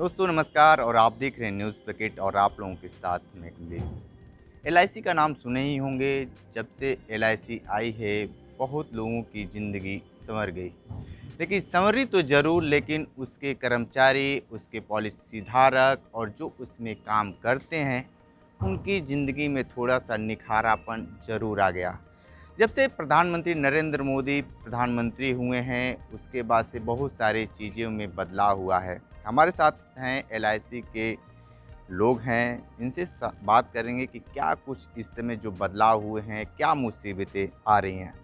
दोस्तों नमस्कार और आप देख रहे हैं न्यूज़ पैकेट और आप लोगों के साथ में एलआईसी का नाम सुने ही होंगे। जब से एलआईसी आई है बहुत लोगों की ज़िंदगी संवर गई, लेकिन संवरी तो ज़रूर, लेकिन उसके कर्मचारी, उसके पॉलिसी धारक और जो उसमें काम करते हैं उनकी ज़िंदगी में थोड़ा सा निखारापन ज़रूर आ गया। जब से प्रधानमंत्री नरेंद्र मोदी प्रधानमंत्री हुए हैं उसके बाद से बहुत सारी चीज़ों में बदलाव हुआ है। हमारे साथ हैं एलआईसी के लोग हैं, इनसे बात करेंगे कि क्या कुछ इस समय जो बदलाव हुए हैं, क्या मुसीबतें आ रही हैं।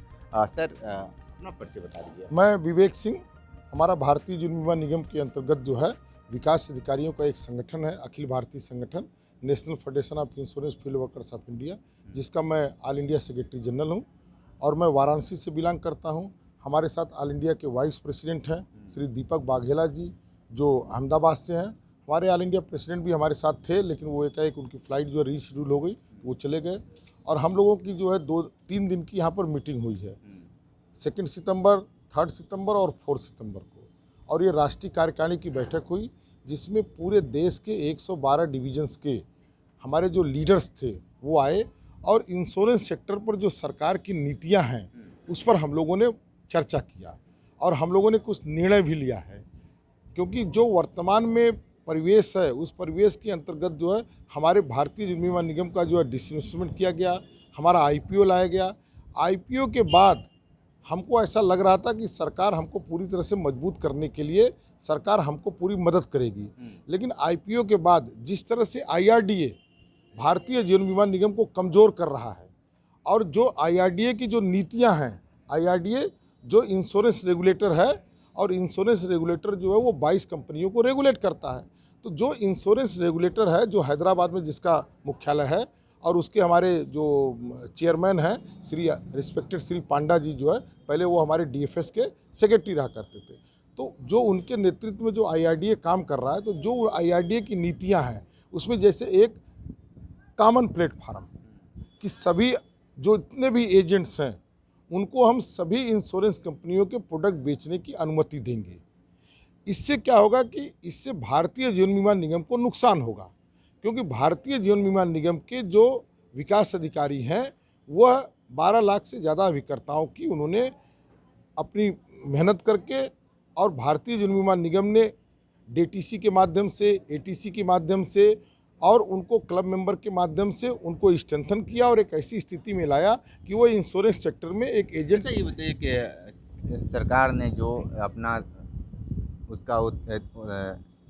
सर अपना परिचय बता दीजिए। मैं विवेक सिंह, हमारा भारतीय जीवन बीमा निगम के अंतर्गत जो है विकास अधिकारियों का एक संगठन है, अखिल भारतीय संगठन national federation of insurance field workers of India, जिसका मैं ऑल इंडिया सेक्रेटरी जनरल हूं और मैं वाराणसी से बिलोंग करता हूं। हमारे साथ ऑल इंडिया के वाइस प्रेसिडेंट हैं श्री दीपक बाघेला जी, जो अहमदाबाद से हैं। हमारे ऑल इंडिया प्रेसिडेंट भी हमारे साथ थे, लेकिन वो एकाएक उनकी फ़्लाइट जो रीशेड्यूल हो गई, वो चले गए। और हम लोगों की जो है 2-3 दिन की यहाँ पर मीटिंग हुई है, 2 सितंबर, 3 सितंबर और 4 सितंबर को। और ये राष्ट्रीय कार्यकारिणी की बैठक हुई, जिसमें पूरे देश के 112 डिवीजन्स के हमारे जो लीडर्स थे वो आए और इंश्योरेंस सेक्टर पर जो सरकार की नीतियां हैं उस पर हम लोगों ने चर्चा किया और हम लोगों ने कुछ निर्णय भी लिया है। क्योंकि जो वर्तमान में परिवेश है, उस परिवेश के अंतर्गत जो है हमारे भारतीय जीवन बीमा निगम का जो है डिसइन्वेस्टमेंट किया गया, हमारा आईपीओ लाया गया। आईपीओ के बाद हमको ऐसा लग रहा था कि सरकार हमको पूरी तरह से मजबूत करने के लिए सरकार हमको पूरी मदद करेगी, लेकिन आईपीओ के बाद जिस तरह से आईआरडीए भारतीय जीवन बीमा निगम को कमज़ोर कर रहा है और जो आईआरडीए की जो नीतियां हैं, आईआरडीए जो इंश्योरेंस रेगुलेटर है और इंश्योरेंस रेगुलेटर जो है वो 22 कंपनियों को रेगुलेट करता है। तो जो इंश्योरेंस रेगुलेटर है, जो हैदराबाद में जिसका मुख्यालय है, और उसके हमारे जो चेयरमैन हैं श्री रिस्पेक्टेड श्री पांडा जी, जो है पहले वो हमारे डीएफएस के सेक्रेटरी रहा करते थे। तो जो उनके नेतृत्व में जो आईआरडीए काम कर रहा है, तो जो आईआरडीए की नीतियां हैं उसमें जैसे एक कॉमन प्लेटफार्म कि सभी जो इतने भी एजेंट्स हैं उनको हम सभी इंश्योरेंस कंपनियों के प्रोडक्ट बेचने की अनुमति देंगे। इससे क्या होगा कि इससे भारतीय जीवन बीमा निगम को नुकसान होगा, क्योंकि भारतीय जीवन बीमा निगम के जो विकास अधिकारी हैं वह 12 लाख से ज़्यादा अभिकर्ताओं की उन्होंने अपनी मेहनत करके और भारतीय जीवन बीमा निगम ने डीटीसी के माध्यम से, एटीसी के माध्यम से और उनको क्लब मेंबर के माध्यम से उनको स्ट्रेंथन किया और एक ऐसी स्थिति में लाया कि वो इंश्योरेंस सेक्टर में एक एजेंट। अच्छा, ये बताइए कि सरकार ने जो अपना उसका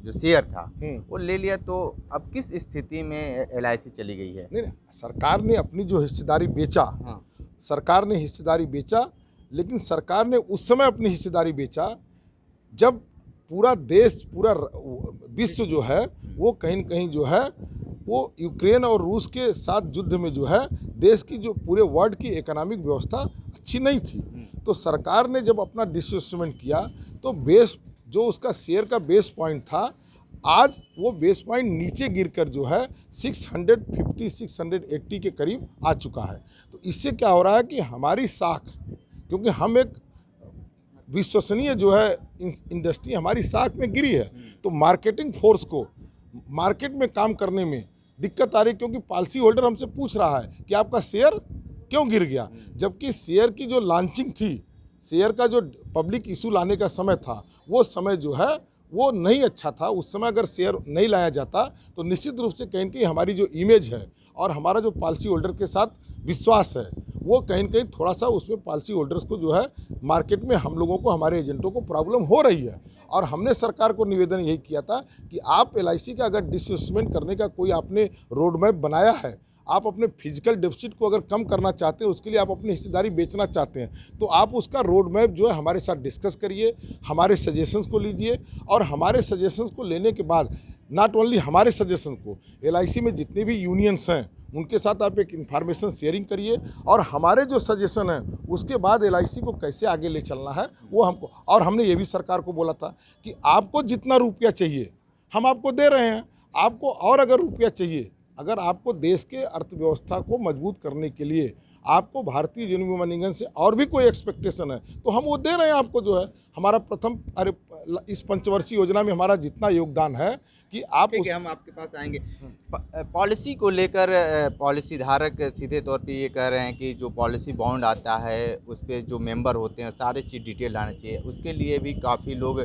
जो शेयर था वो ले लिया, तो अब किस स्थिति में एलआईसी चली गई है? नहीं, सरकार ने अपनी जो हिस्सेदारी बेचा, सरकार ने हिस्सेदारी बेचा, लेकिन सरकार ने उस समय अपनी हिस्सेदारी बेचा जब पूरा देश, पूरा विश्व जो है वो कहीं न कहीं जो है वो यूक्रेन और रूस के साथ युद्ध में जो है देश की जो पूरे वर्ल्ड की इकोनॉमिक व्यवस्था अच्छी नहीं थी। तो सरकार ने जब अपना डिसइन्वेस्टमेंट किया तो बेस जो उसका शेयर का बेस पॉइंट था, आज वो बेस पॉइंट नीचे गिरकर जो है 650-680 के करीब आ चुका है। तो इससे क्या हो रहा है कि हमारी साख, क्योंकि हम एक विश्वसनीय जो है इंडस्ट्री हमारी साख में गिरी है, तो मार्केटिंग फोर्स को मार्केट में काम करने में दिक्कत आ रही, क्योंकि पॉलिसी होल्डर हमसे पूछ रहा है कि आपका शेयर क्यों गिर गया, जबकि शेयर की जो लॉन्चिंग थी, शेयर का जो पब्लिक इशू लाने का समय था, वो समय जो है वो नहीं अच्छा था। उस समय अगर शेयर नहीं लाया जाता तो निश्चित रूप से कहीं न कहीं हमारी जो इमेज है और हमारा जो पॉलिसी होल्डर के साथ विश्वास है वो कहीं न कहीं थोड़ा सा उसमें पॉलिसी होल्डर्स को जो है मार्केट में हम लोगों को, हमारे एजेंटों को प्रॉब्लम हो रही है। और हमने सरकार को निवेदन यही किया था कि आप एलआईसी का अगर डिसइन्वेस्टमेंट करने का कोई आपने रोड मैप बनाया है, आप अपने फिजिकल डेफिसिट को अगर कम करना चाहते हैं, उसके लिए आप अपनी हिस्सेदारी बेचना चाहते हैं, तो आप उसका रोड मैप जो है हमारे साथ डिस्कस करिए, हमारे सजेशंस को लीजिए और हमारे सजेशंस को लेने के बाद नॉट ओनली हमारे सजेशन को, एलआईसी में जितने भी यूनियंस हैं उनके साथ आप एक इन्फॉर्मेशन शेयरिंग करिए और हमारे जो सजेशन है उसके बाद एलआईसी को कैसे आगे ले चलना है वो हमको। और हमने ये भी सरकार को बोला था कि आपको जितना रुपया चाहिए हम आपको दे रहे हैं, आपको और अगर रुपया चाहिए, अगर आपको देश के अर्थव्यवस्था को मजबूत करने के लिए आपको भारतीय जीवन बीमा निगम से और भी कोई एक्सपेक्टेशन है तो हम वो दे रहे हैं आपको। जो है हमारा प्रथम इस पंचवर्षीय योजना में हमारा जितना योगदान है कि आप ठीक है, हम आपके पास आएंगे। पॉलिसी को लेकर पॉलिसी धारक सीधे तौर पे ये कह रहे हैं कि जो पॉलिसी बॉन्ड आता है उस पे जो मेंबर होते हैं सारी चीज़ डिटेल आना चाहिए। उसके लिए भी काफ़ी लोग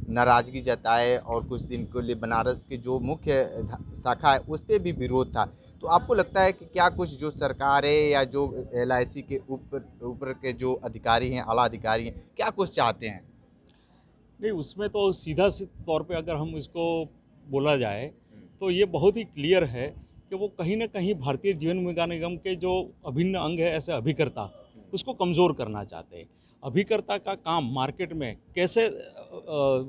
नाराज़गी जताए और कुछ दिन के लिए बनारस की जो मुख्य शाखा है उस पे भी विरोध था। तो आपको लगता है कि क्या कुछ जो सरकार है या जो एलआईसी के ऊपर ऊपर के जो अधिकारी हैं, आला अधिकारी हैं, क्या कुछ चाहते हैं? नहीं, उसमें तो सीधा सी तौर पे अगर हम इसको बोला जाए तो ये बहुत ही क्लियर है कि वो कहीं ना कहीं भारतीय जीवन बीमा निगम के जो अभिन्न अंग है ऐसे अभिकर्ता, उसको कमज़ोर करना चाहते हैं। अभिकर्ता का काम मार्केट में कैसे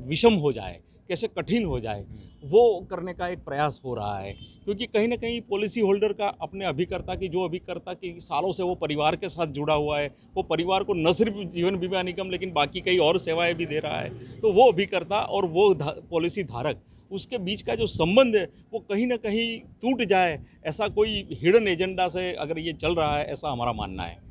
विषम हो जाए, कैसे कठिन हो जाए, वो करने का एक प्रयास हो रहा है। क्योंकि कहीं ना कहीं पॉलिसी होल्डर का अपने अभिकर्ता की जो अभिकर्ता की सालों से वो परिवार के साथ जुड़ा हुआ है, वो परिवार को न सिर्फ जीवन बीमा निगम लेकिन बाकी कई और सेवाएं भी दे रहा है, तो वो अभिकर्ता और वो पॉलिसी धारक, उसके बीच का जो संबंध है वो कहीं ना कहीं टूट जाए, ऐसा कोई हिडन एजेंडा से अगर ये चल रहा है, ऐसा हमारा मानना है।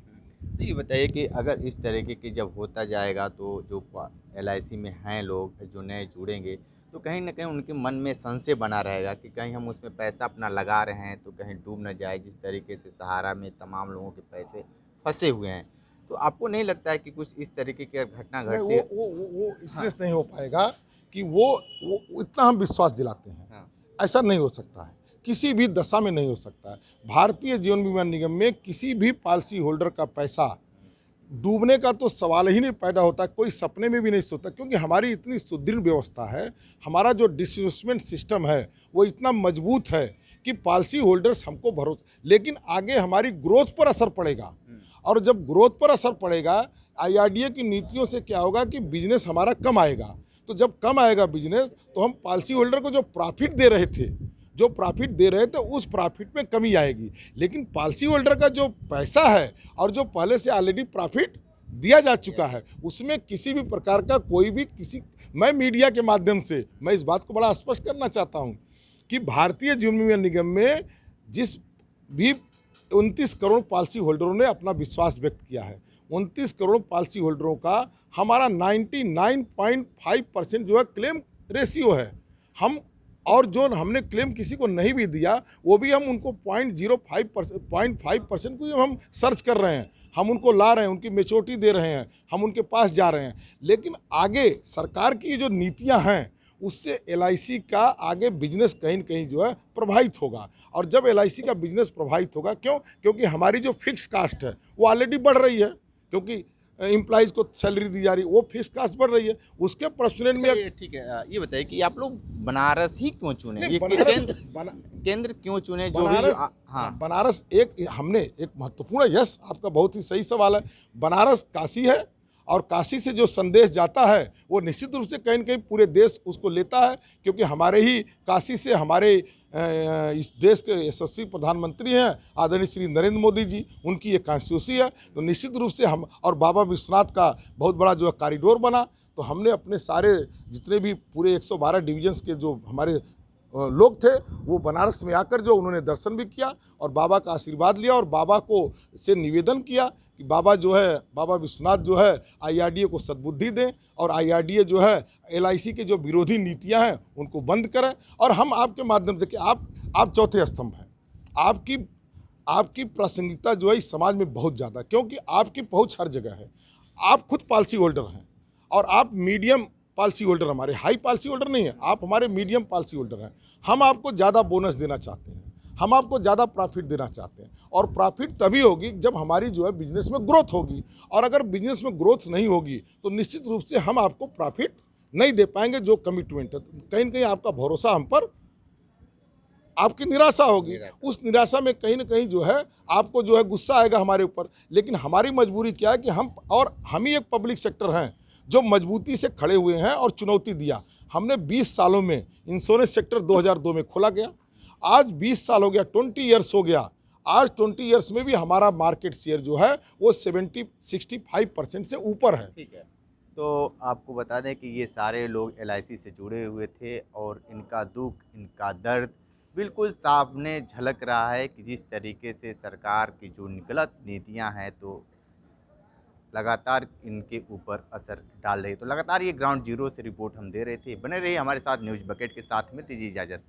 तो ये बताइए कि अगर इस तरीके की जब होता जाएगा तो जो एलआईसी में हैं लोग जो नए जुड़ेंगे तो कहीं ना कहीं उनके मन में संशय बना रहेगा कि कहीं हम उसमें पैसा अपना लगा रहे हैं तो कहीं डूब न जाए, जिस तरीके से सहारा में तमाम लोगों के पैसे फंसे हुए हैं। तो आपको नहीं लगता है कि कुछ इस तरीके की घटना नहीं, घटती है? वो इसलिए नहीं हो पाएगा कि वो इतना हम विश्वास दिलाते हैं, हाँ, ऐसा नहीं हो सकता है, किसी भी दशा में नहीं हो सकता है। भारतीय जीवन बीमा निगम में किसी भी पॉलिसी होल्डर का पैसा डूबने का तो सवाल ही नहीं पैदा होता, कोई सपने में भी नहीं सोचता, क्योंकि हमारी इतनी सुदृढ़ व्यवस्था है, हमारा जो डिसइन्वेस्टमेंट सिस्टम है वो इतना मजबूत है कि पॉलिसी होल्डर्स हमको भरोसा, लेकिन आगे हमारी ग्रोथ पर असर पड़ेगा, और जब ग्रोथ पर असर पड़ेगा आईआरडीए की नीतियों से क्या होगा कि बिजनेस हमारा कम आएगा। तो जब कम आएगा बिजनेस तो हम पॉलिसी होल्डर को जो प्रॉफिट दे रहे थे उस प्रॉफिट में कमी आएगी। लेकिन पॉलिसी होल्डर का जो पैसा है और जो पहले से ऑलरेडी प्रॉफिट दिया जा चुका है उसमें किसी भी प्रकार का कोई भी मैं मीडिया के माध्यम से मैं इस बात को बड़ा स्पष्ट करना चाहता हूँ कि भारतीय जीवन बीमा निगम में जिस भी 29 करोड़ पॉलिसी होल्डरों ने अपना विश्वास व्यक्त किया है, 29 करोड़ पॉलिसी होल्डरों का हमारा 99.5% जो है क्लेम रेशियो है। हम और जो हमने क्लेम किसी को नहीं भी दिया वो भी हम उनको 0.05% को हम सर्च कर रहे हैं, हम उनको ला रहे हैं, उनकी मेच्योरिटी दे रहे हैं, हम उनके पास जा रहे हैं। लेकिन आगे सरकार की जो नीतियां हैं उससे एलआईसी का आगे बिजनेस कहीं न कहीं जो है प्रभावित होगा, और जब एलआईसी का बिजनेस प्रभावित होगा क्योंकि हमारी जो फिक्स कास्ट है वो ऑलरेडी बढ़ रही है, क्योंकि एम्प्लॉइज़ को सैलरी दी जा रही है, वो फिक्स कास्ट बढ़ रही है, उसके प्रेसिडेंट में ठीक है, ये बताइए कि आप लोग बनारस ही क्यों चुने? नहीं, ये केंद्र क्यों चुने? जो भी बनारस, हाँ, बनारस हमने एक महत्वपूर्ण, यस आपका बहुत ही सही सवाल है। बनारस काशी है और काशी से जो संदेश जाता है वो निश्चित रूप से कहीं न कहीं पूरे देश उसको लेता है, क्योंकि हमारे ही काशी से हमारे इस देश के यशस्वी प्रधानमंत्री हैं आदरणीय श्री नरेंद्र मोदी जी, उनकी ये कॉन्स्टिट्यूंसी है। तो निश्चित रूप से हम और बाबा विश्वनाथ का बहुत बड़ा जो है कॉरिडोर बना, तो हमने अपने सारे जितने भी पूरे 112 डिवीजन्स के जो हमारे लोग थे वो बनारस में आकर जो उन्होंने दर्शन भी किया और बाबा का आशीर्वाद लिया, और बाबा को से निवेदन किया कि बाबा जो है, बाबा विश्वनाथ जो है आईआरडीए को सद्बुद्धि दें और आईआरडीए जो है एलआईसी के जो विरोधी नीतियां हैं उनको बंद करें। और हम आपके माध्यम से कि आप चौथे स्तंभ हैं, आपकी प्रासंगिकता जो है इस समाज में बहुत ज़्यादा, क्योंकि आपकी पहुंच हर जगह है, आप खुद पॉलिसी होल्डर हैं और आप मीडियम पॉलिसी होल्डर, हमारे हाई पॉलिसी होल्डर नहीं है, आप हमारे मीडियम पॉलिसी होल्डर हैं। हम आपको ज़्यादा बोनस देना चाहते हैं, हम आपको ज़्यादा प्रॉफिट देना चाहते हैं, और प्रॉफिट तभी होगी जब हमारी जो है बिजनेस में ग्रोथ होगी, और अगर बिजनेस में ग्रोथ नहीं होगी तो निश्चित रूप से हम आपको प्रॉफिट नहीं दे पाएंगे। जो कमिटमेंट है कहीं न कहीं आपका भरोसा हम पर, आपकी निराशा होगी, उस निराशा में कहीं न कहीं जो है आपको जो है गुस्सा आएगा हमारे ऊपर। लेकिन हमारी मजबूरी क्या है कि हम ही एक पब्लिक सेक्टर हैं जो मजबूती से खड़े हुए हैं और चुनौती दिया। हमने 20 सालों में इंश्योरेंस सेक्टर 2002 में खोला गया, आज 20 साल हो गया, 20 ईयर्स हो गया, आज 20 ईयर्स में भी हमारा मार्केट शेयर जो है वो 65% से ऊपर है। ठीक है। तो आपको बता दें कि ये सारे लोग एलआईसी से जुड़े हुए थे और इनका दुख, इनका दर्द बिल्कुल सामने झलक रहा है कि जिस तरीके से सरकार की जो गलत नीतियां हैं तो लगातार इनके ऊपर असर डाल रही है। तो लगातार ये ग्राउंड जीरो से रिपोर्ट हम दे रहे थे। बने रहिए हमारे साथ न्यूज़ बकेट के साथ में। दीजिए इजाज़त।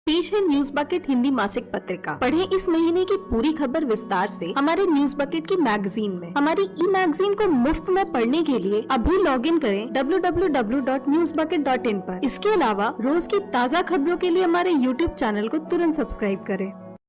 पेश है न्यूज बकेट हिंदी मासिक पत्रिका। पढ़ें इस महीने की पूरी खबर विस्तार से हमारे न्यूज बकेट की मैगजीन में। हमारी ई मैगजीन को मुफ्त में पढ़ने के लिए अभी लॉग इन करें www.newsbucket.in पर। इसके अलावा रोज की ताज़ा खबरों के लिए हमारे YouTube चैनल को तुरंत सब्सक्राइब करें।